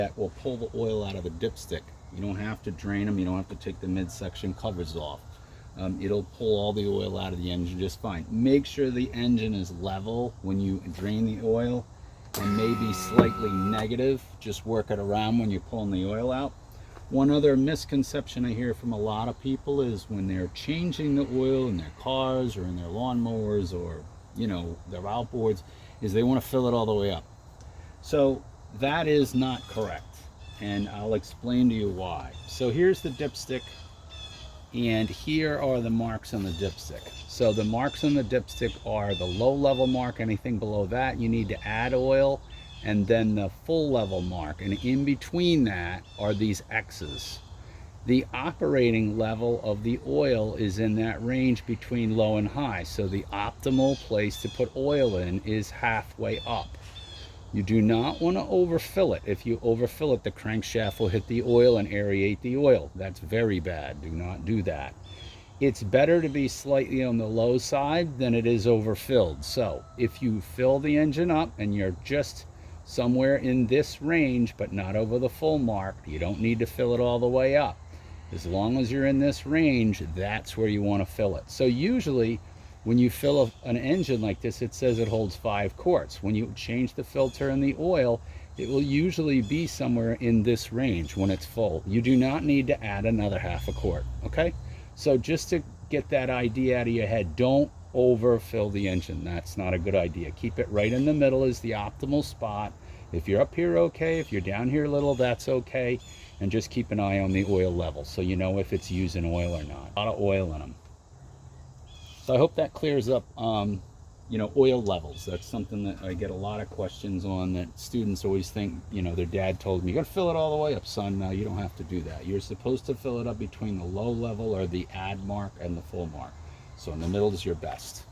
that will pull the oil out of the dipstick. You don't have to drain them, you don't have to take the midsection covers off. It'll pull all the oil out of the engine just fine. Make sure the engine is level when you drain the oil, and maybe slightly negative. Just work it around when you're pulling the oil out. One other misconception I hear from a lot of people is when they're changing the oil in their cars or in their lawnmowers or, you know, their outboards, is they want to fill it all the way up. So that is not correct, and I'll explain to you why. So here's the dipstick, and here are the marks on the dipstick. So the marks on the dipstick are the low level mark. Anything below that you need to add oil, and then the full level mark, and in between that are these X's. The operating level of the oil is in that range between low and high, so the optimal place to put oil in is halfway up. You do not want to overfill it. If you overfill it, the crankshaft will hit the oil and aerate the oil. That's very bad. Do not do that. It's better to be slightly on the low side than it is overfilled. So if you fill the engine up and you're just somewhere in this range, but not over the full mark, you don't need to fill it all the way up. As long as you're in this range, that's where you want to fill it. So usually, when you fill an engine like this, it says it holds 5 quarts. When you change the filter and the oil, it will usually be somewhere in this range when it's full. You do not need to add another half a quart, okay? So just to get that idea out of your head, don't overfill the engine. That's not a good idea. Keep it right in the middle is the optimal spot. If you're up here, okay. If you're down here a little, that's okay. And just keep an eye on the oil level so you know if it's using oil or not. A lot of oil in them. So I hope that clears up, you know, oil levels. That's something that I get a lot of questions on, that students always think, you know, their dad told them, you got to fill it all the way up, son. No, you don't have to do that. You're supposed to fill it up between the low level or the add mark and the full mark. So in the middle is your best.